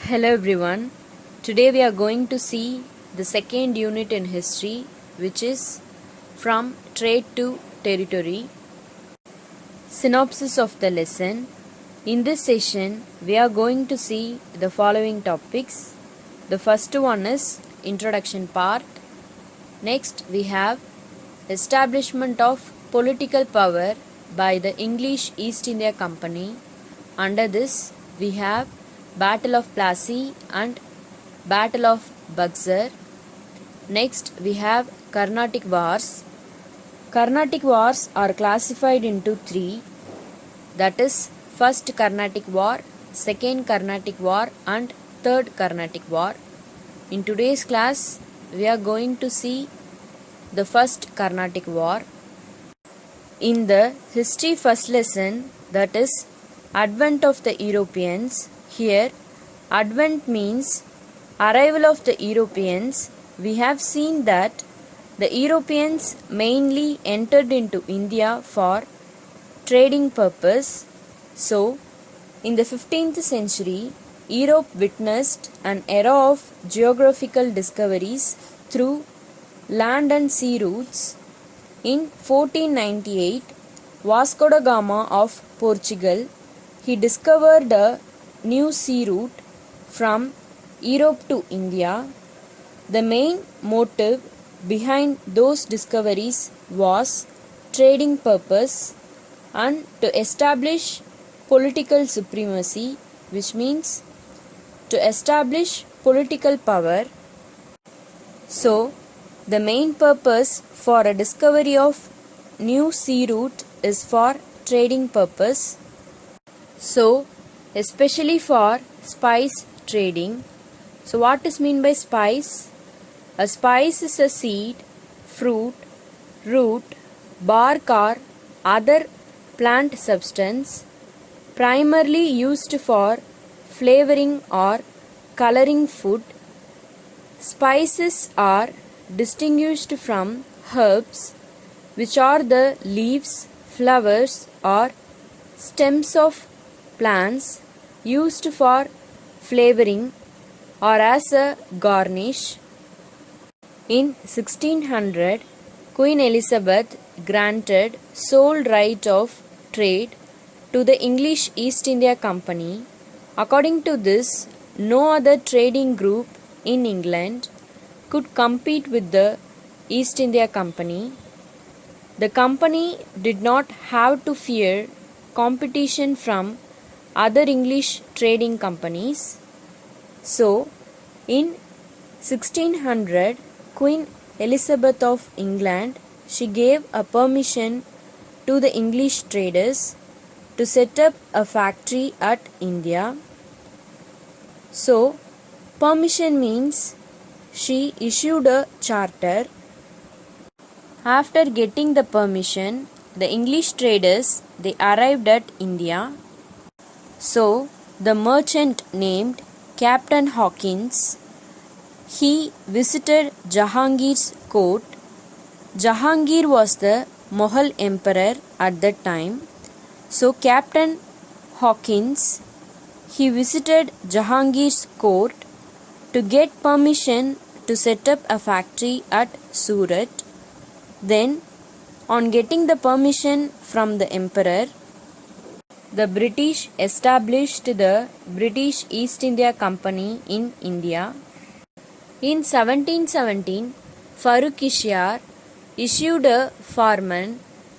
Hello everyone. Today we are going to see the second unit in history, which is From Trade to Territory. Synopsis of the lesson. In this session, we are going to see the following topics. The first one is introduction part. Next, we have establishment of political power by the English East India Company. Under this, we have Battle of Plassey and Battle of Buxar. Next, we have Carnatic Wars. Carnatic Wars are classified into three, that is, First Carnatic War, Second Carnatic War, and Third Carnatic War. In today's class, we are going to see the First Carnatic War. In the history first lesson, that is, Advent of the Europeans, here Advent means arrival of the Europeans. We have seen that the Europeans mainly entered into India for trading purpose. So, in the 15th century, Europe witnessed an era of geographical discoveries through land and sea routes. In 1498, Vasco da Gama of Portugal, he discovered a new sea route from Europe to India. The main motive behind those discoveries was trading purpose and to establish political supremacy, which means to establish political power. So, the main purpose for a discovery of new sea route is for trading purpose. So, especially for spice trading. So, what is mean by spice? A spice is a seed, fruit, root, bark or other plant substance primarily used for flavoring or coloring food. Spices are distinguished from herbs, which are the leaves, flowers or stems of plants used for flavoring or as a garnish. In 1600, Queen Elizabeth granted sole right of trade to the English East India Company. According to this, no other trading group in England could compete with the East India Company. The company did not have to fear competition from other English trading companies. So, in 1600, Queen Elizabeth of England, she gave a permission to the English traders to set up a factory at India. So, permission means she issued a charter. After getting the permission, the English traders, they arrived at India. So, the merchant named Captain Hawkins, he visited Jahangir's court. Jahangir was the Mughal emperor at that time. So, Captain Hawkins, he visited Jahangir's court to get permission to set up a factory at Surat. Then, on getting the permission from the emperor, the British established the British East India Company in India. In 1717, Farrukhsiyar issued a farman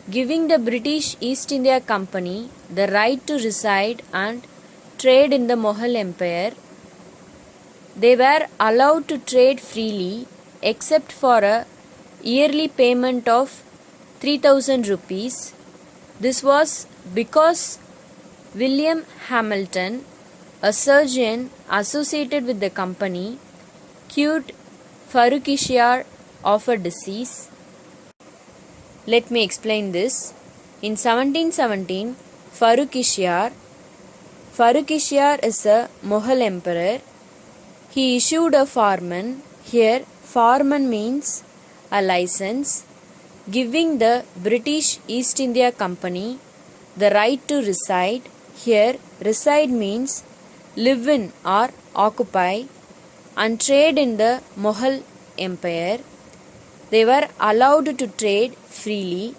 giving the British East India Company the right to reside and trade in the Mughal Empire. They were allowed to trade freely except for a yearly payment of 3000 rupees. This was because William Hamilton, a surgeon associated with the company, cured Farrukhsiyar of a disease. Let me explain this. In 1717, Farrukhsiyar is a Mughal emperor. He issued a farman. Here, farman means a license, giving the British East India Company the right to reside. Here, reside means live in or occupy and trade in the Mughal Empire. They were allowed to trade freely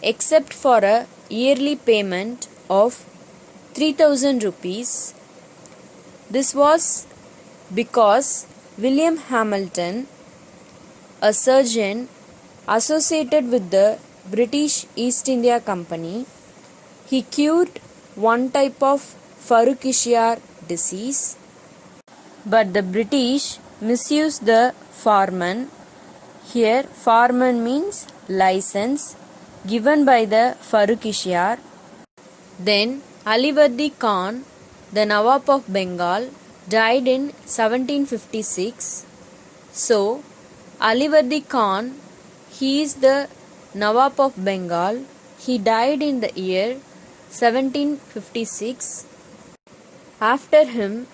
except for a yearly payment of 3000 rupees. This was because William Hamilton, a surgeon associated with the British East India Company, he cured one type of Farrukshire disease, but the British misused the Farman. Here, Farman means license given by the Farrukshire. Then Alivardi Khan, the Nawab of Bengal, died in 1756. So, Alivardi Khan, he is the Nawab of Bengal. He died in the year 1756. After him,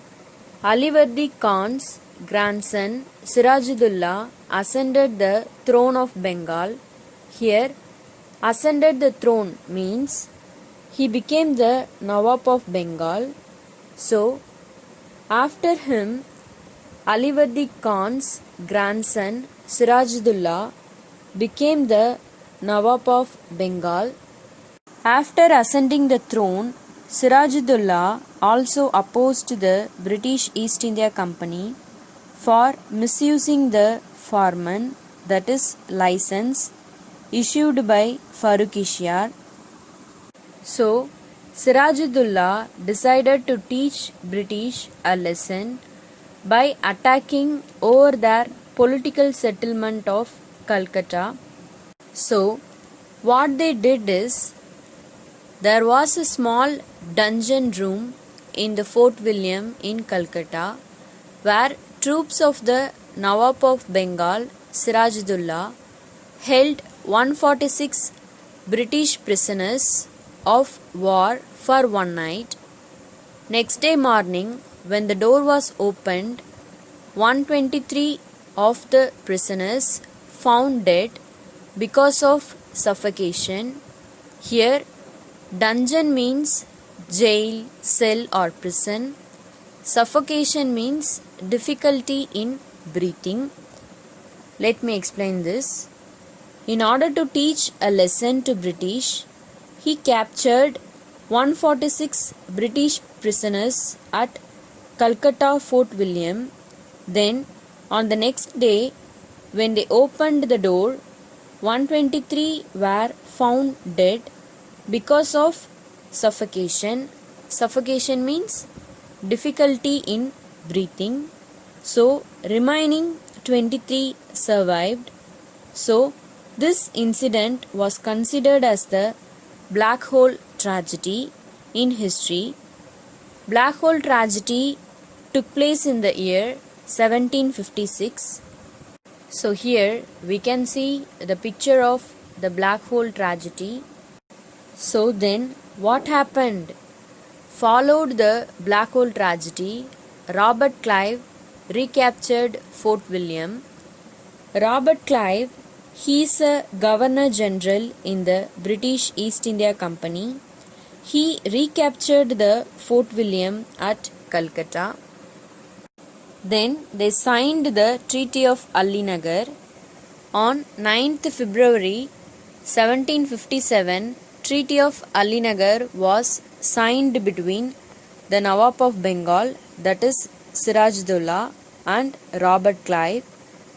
Alivardi Khan's grandson Sirajudullah ascended the throne of Bengal. Here, ascended the throne means he became the Nawab of Bengal. So, after him, Alivardi Khan's grandson Sirajudullah became the Nawab of Bengal. After ascending the throne, Sirajudullah also opposed the British East India Company for misusing the Farman, that is license, issued by Farrukshire. So, Sirajudullah decided to teach British a lesson by attacking over their political settlement of Calcutta. So, what they did is, there was a small dungeon room in the Fort William in Calcutta where troops of the Nawab of Bengal, Sirajudullah, held 146 British prisoners of war for one night. Next day morning, when the door was opened, 123 of the prisoners found dead because of suffocation. Here, dungeon means jail, cell or prison. Suffocation means difficulty in breathing. Let me explain this. In order to teach a lesson to British, he captured 146 British prisoners at Calcutta Fort William. Then, on the next day, when they opened the door, 123 were found dead because of suffocation. Suffocation means difficulty in breathing. So, remaining 23 survived. So, this incident was considered as the Black Hole tragedy in history. Black Hole tragedy took place in the year 1756. So here we can see the picture of the Black Hole tragedy. So then what happened? Followed the Black Hole tragedy, Robert Clive recaptured Fort William. Robert Clive, he is a Governor General in the British East India Company. He recaptured the Fort William at Calcutta. Then they signed the Treaty of Alinagar. On 9th February 1757, Treaty of Alinagar was signed between the Nawab of Bengal, that is Sirajudullah, and Robert Clive.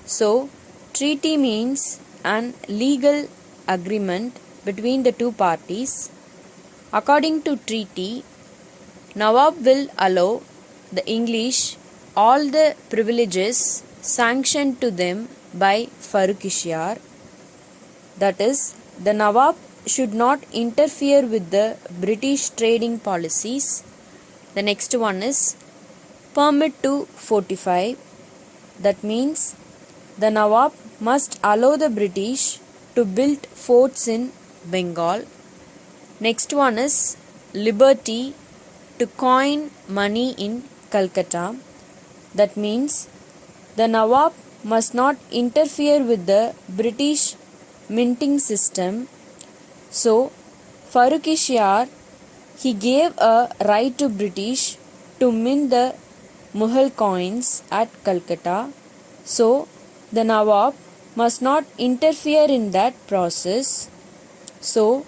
So, treaty means an legal agreement between the two parties. According to treaty, Nawab will allow the English all the privileges sanctioned to them by Farrukshire. That is, the Nawab should not interfere with the British trading policies. The next one is permit to fortify. That means the Nawab must allow the British to build forts in Bengal. Next one is liberty to coin money in Calcutta. That means the Nawab must not interfere with the British minting system. So, Farrukshire, he gave a right to British to mint the Mughal coins at Calcutta, so the Nawab must not interfere in that process. So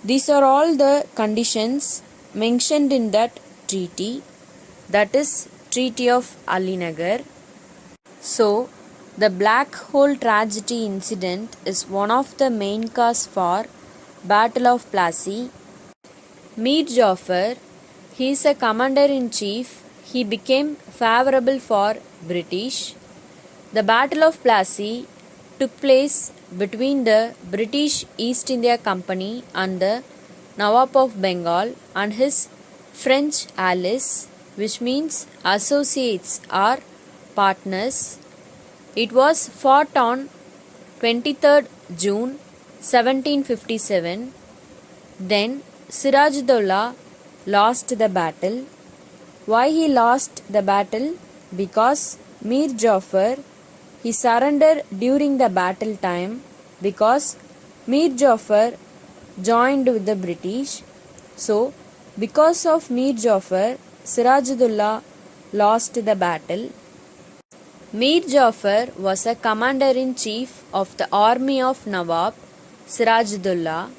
these are all the conditions mentioned in that treaty, that is Treaty of Alinagar. So the Black Hole tragedy incident is one of the main cause for Battle of Plassey. Mir Jafar, he is a commander-in-chief. He became favorable for British. The Battle of Plassey took place between the British East India Company and the Nawab of Bengal and his French allies, which means associates or partners. It was fought on 23rd June 1757. Then Sirajudollah lost the battle. Why he lost the battle? Because Mir Jafar, he surrendered during the battle time, because Mir Jafar joined with the British. So because of Mir Jafar, Sirajudollah lost the battle. Mir Jafar was a commander-in-chief of the army of Nawab Sirajudollah.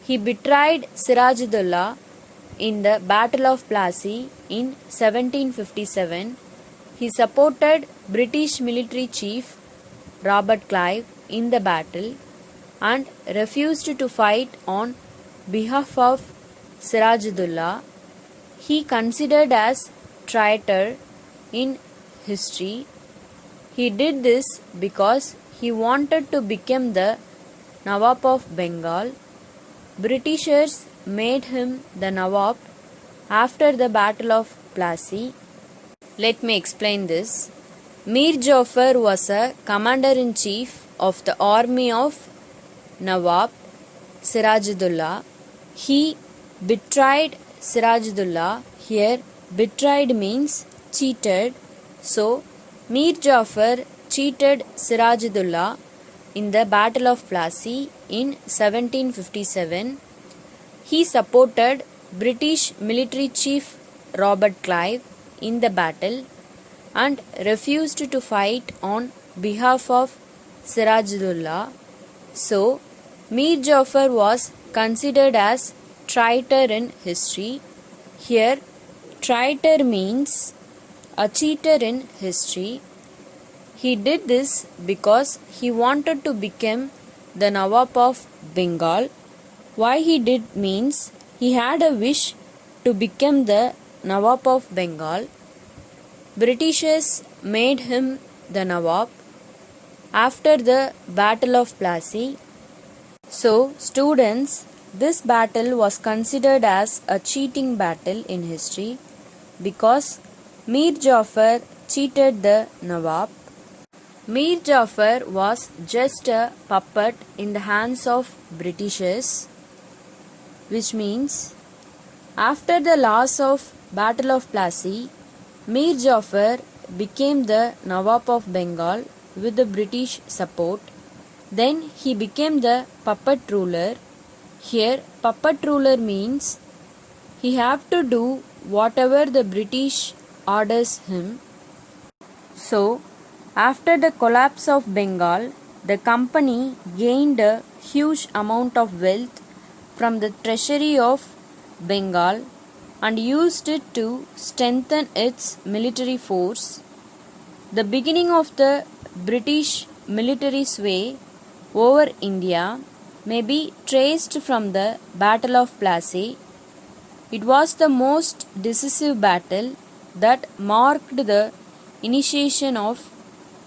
He betrayed Sirajudollah in the Battle of Plassey in 1757. He supported British military chief Robert Clive in the battle and refused to fight on behalf of Sirajudollah. He considered as traitor in history. He did this because he wanted to become the Nawab of Bengal. Britishers made him the Nawab after the Battle of Plassey. Let me explain this. Mir Jafar was a commander-in-chief of the army of Nawab Sirajudollah. He betrayed Sirajudollah. Here betrayed means cheated. So Mir Jafar cheated Sirajudollah in the Battle of Plassey in 1757. He supported British military chief Robert Clive in the battle and refused to fight on behalf of Sirajudollah. So Mir Jafar was considered as traitor in history. Here traitor means a cheater in history. He did this because he wanted to become the Nawab of Bengal. Why he did means he had a wish to become the Nawab of Bengal. Britishers made him the Nawab after the Battle of Plassey. So students, this battle was considered as a cheating battle in history because Mir Jafar cheated the Nawab. Mir Jafar was just a puppet in the hands of Britishers, which means after the loss of Battle of Plassey, Mir Jafar became the Nawab of Bengal with the British support. Then he became the puppet ruler. Here puppet ruler means he have to do whatever the British orders him. So after the collapse of Bengal, the company gained a huge amount of wealth from the treasury of Bengal and used it to strengthen its military force. The beginning of the British military sway over India may be traced from the Battle of Plassey. It was the most decisive battle that marked the initiation of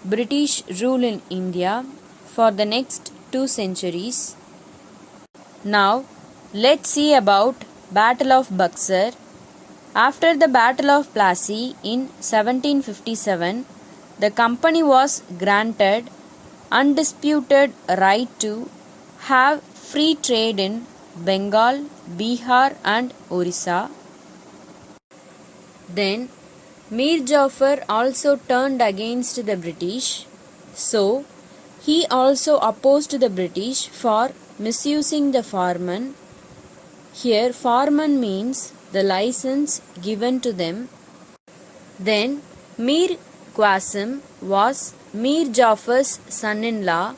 British rule in India for the next 2 centuries. Now let's see about Battle of Buxar. After the Battle of Plassey in 1757, the company was granted undisputed right to have free trade in Bengal, Bihar and Orissa. Then Mir Jafar also turned against the British. So he also opposed the British for misusing the Farman. Here Farman means the license given to them Then Mir Qasim was Mir Jafar's son-in-law.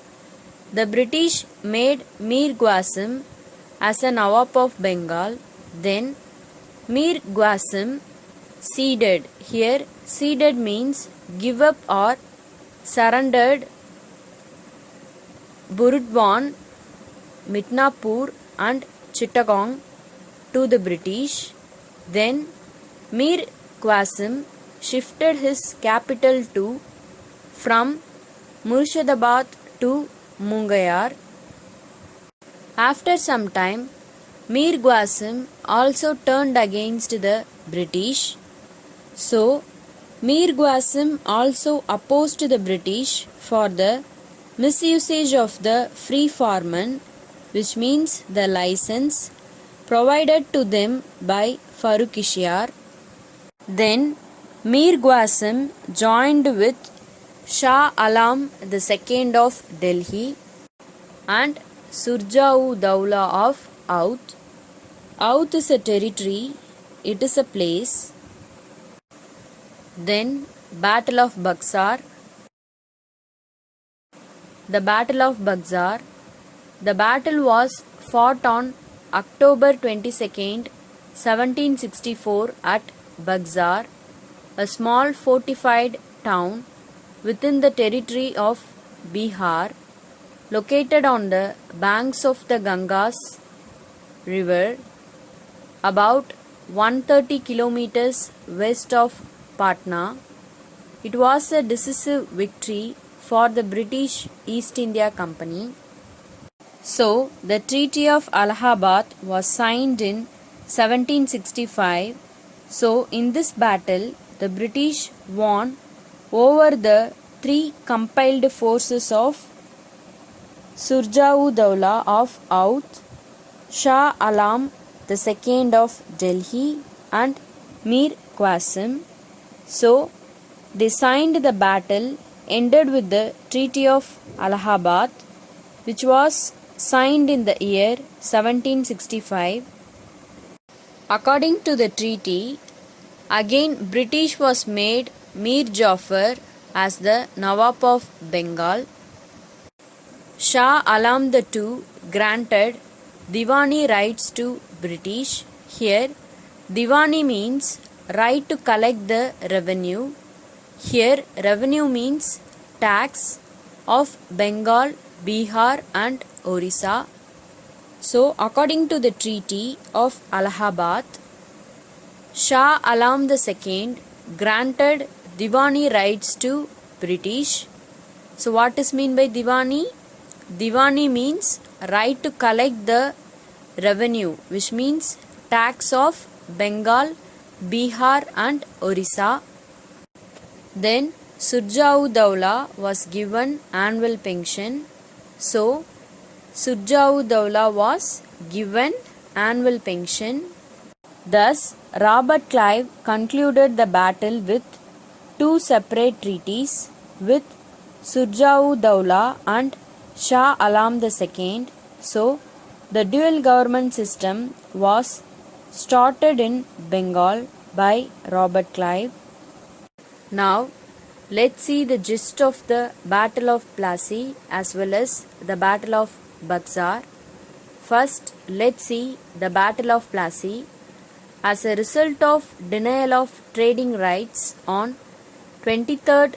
The British made Mir Qasim as a Nawab of Bengal. Then Mir Qasim ceded. Here ceded means give up or surrendered Burudwan, Midnapur and Chittagong to the British. Then Mir Qasim shifted his capital from Murshidabad to Mungayar. After some time, Mir Qasim also turned against the British. So, Mir Qasim also opposed the British for the misusage of the free foreman, which means the license provided to them by Farrukh. Then Mir Qasim joined with Shah Alam II of Delhi and Surjah-ud-Dawla of Oudh. Oudh is a territory, it is a place. Then Battle of Buxar. The Battle of Buxar. The battle was fought on October 22nd, 1764 at Buxar, a small fortified town within the territory of Bihar, located on the banks of the Ganges river, about 130 kilometers west of Patna. It was a decisive victory for the British East India Company. So, the Treaty of Allahabad was signed in 1765. So, in this battle, the British won over the three compiled forces of Surjah-ud-Dawla of Oudh, Shah Alam II of Delhi and Mir Qasim. So, they signed the battle ended with the Treaty of Allahabad, which was signed in the year 1765. According to the treaty, again British was made Mir Jafar as the Nawab of Bengal. Shah Alam II granted Diwani rights to British. Here, Diwani means right to collect the revenue. Here, revenue means tax of Bengal, Bihar and Orissa. So, according to the Treaty of Allahabad, Shah Alam II granted Diwani rights to British. So, what is meant by Diwani? Diwani means right to collect the revenue, which means tax of Bengal, Bihar and Orissa. Then Surjah-ud-Dawla was given annual pension. So, Surjah-ud-Dawla was given annual pension. Thus, Robert Clive concluded the battle with two separate treaties with Surjah-ud-Dawla and Shah Alam II. So, the dual government system was started in Bengal by Robert Clive. Now, let's see the gist of the Battle of Plassey as well as the Battle of Buxar. First, let's see the Battle of Plassey. As a result of denial of trading rights on 23rd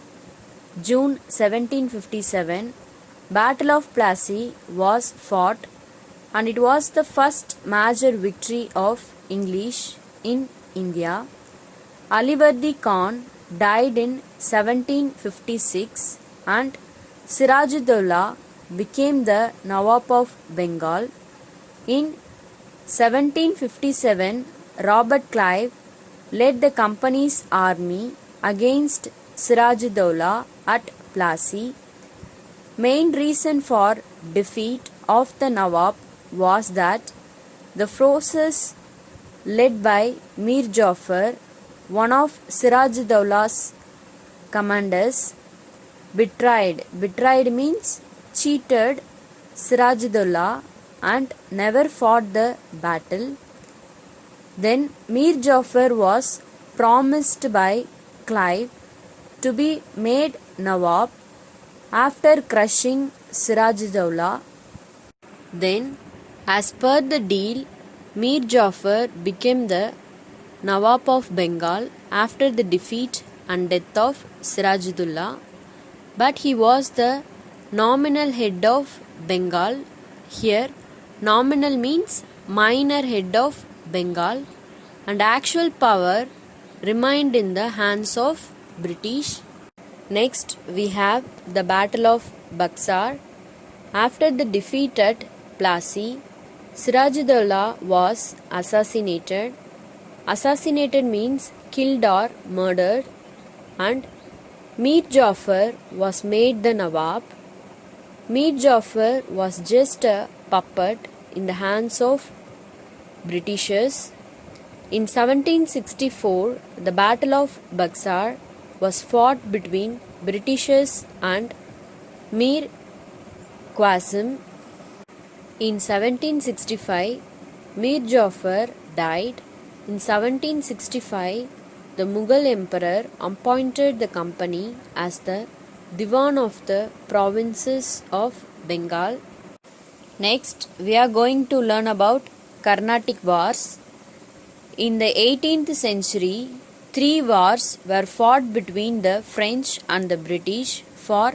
June 1757, Battle of Plassey was fought and it was the first major victory of English in India. Alivardi Khan died in 1756 and Siraj-ud-Dawla became the Nawab of Bengal. In 1757, Robert Clive led the company's army against Siraj-ud-Dawla at Plassey. Main reason for defeat of the Nawab was that the forces led by Mir Jafar, one of Siraj-ud-Dawla's commanders, betrayed means cheated Siraj-ud-Dawla and never fought the battle. Then Mir Jafar was promised by Clive to be made Nawab after crushing Sirajuddaula. Then, as per the deal, Mir Jafar became the Nawab of Bengal after the defeat and death of Sirajuddaula, but he was the nominal head of Bengal. Here, nominal means minor head of Bengal, and actual power remained in the hands of British. Next, we have the Battle of Buxar. After the defeat at Plassey, Sirajuddaula was assassinated. Assassinated means killed or murdered, and Mir Jafar was made the Nawab. Mir Jafar was just a puppet in the hands of Britishers. In 1764, the Battle of Buxar was fought between Britishers and Mir Qasim. In 1765, Mir Jafar died. In 1765, the Mughal emperor appointed the company as the Diwan of the provinces of Bengal. Next, we are going to learn about Carnatic Wars. In the 18th century, 3 wars were fought between the French and the British for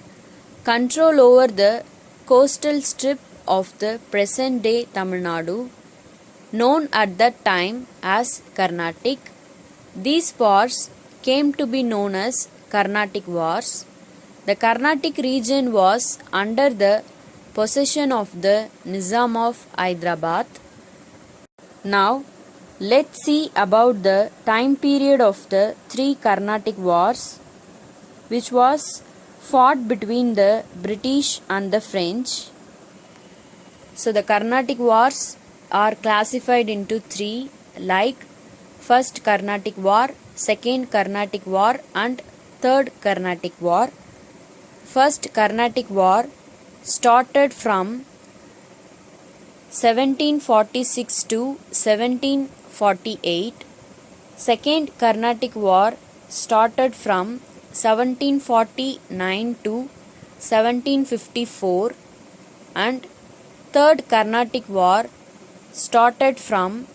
control over the coastal strip of the present-day Tamil Nadu, known at that time as Carnatic. These wars came to be known as Carnatic Wars. The Carnatic region was under the possession of the Nizam of Hyderabad. Now, let's see about the time period of the 3 Carnatic Wars, which was fought between the British and the French. So, the Carnatic Wars are classified into 3, like First Carnatic War, Second Carnatic War, and Third Carnatic War. First Carnatic War started from 1746 to 1748. Second Carnatic War started from 1749 to 1754, and Third Carnatic War started from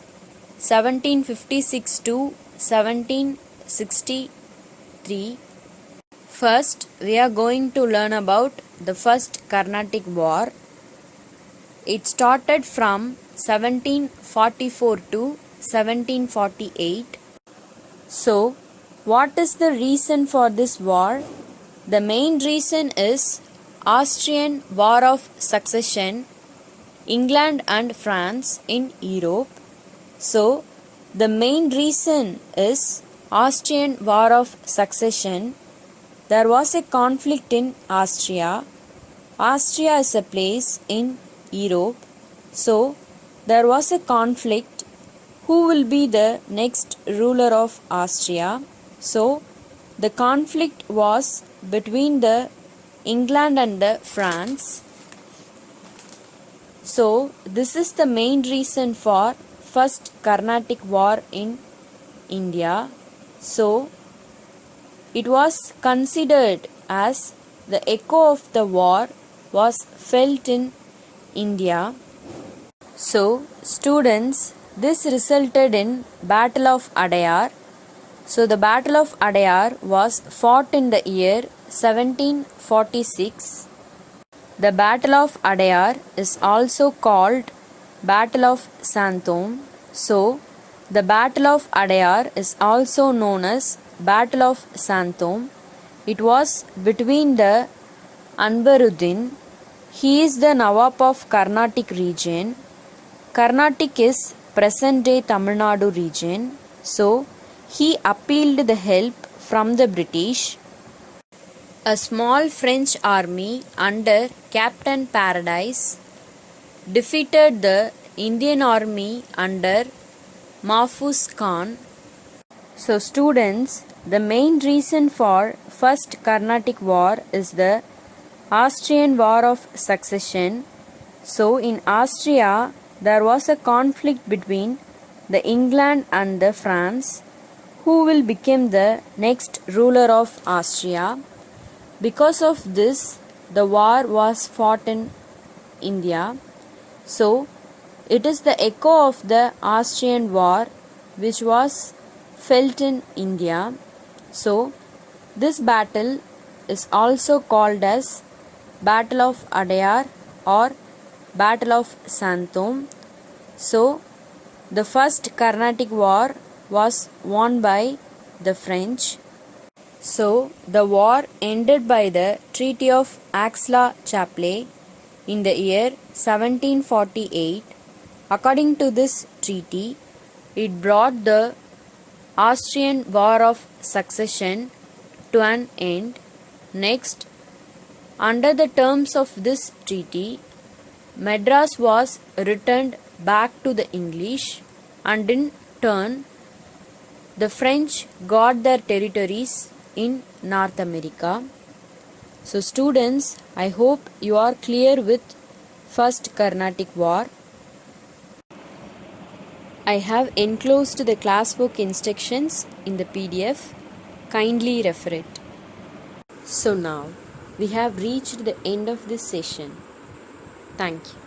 1756 to 1763. First, we are going to learn about the First Carnatic War. It started from 1744 to 1748. So, what is the reason for this war? The main reason is Austrian War of Succession, England and France in Europe. So, the main reason is Austrian War of Succession. There was a conflict in Austria. Austria is a place in Europe. So, there was a conflict. Who will be the next ruler of Austria? So, the conflict was between the England and the France. So, this is the main reason for First Carnatic War in India. So, it was considered as the echo of the war was felt in India. So, students, this resulted in Battle of Adayar. So, the Battle of Adayar was fought in the year 1746. The Battle of Adayar is also called Battle of Santhom. So, the Battle of Adayar is also known as Battle of Santhom. It was between the Anvaruddin. He is the Nawab of Carnatic region. Carnatic is present-day Tamil Nadu region. So, he appealed the help from the British. A small French army under Captain Paradis defeated the Indian army under Mahfuz Khan. So students, the main reason for First Carnatic War is the Austrian War of Succession. So in Austria, there was a conflict between the England and the France. who will become the next ruler of Austria. Because of this, the war was fought in India. So, it is the echo of the Austrian War which was felt in India. So, this battle is also called as Battle of Adayar or Battle of Santom. So, the first Carnatic War was won by the French. So, the war ended by the Treaty of Aix-la-Chapelle in the year 1748. According to this treaty, it brought the Austrian War of Succession to an end. Next, under the terms of this treaty, Madras was returned back to the English, and in turn, the French got their territories in North America. So students, I hope you are clear with First Carnatic War. I have enclosed the classwork instructions in the PDF. Kindly refer it. So now, we have reached the end of this session. Thank you.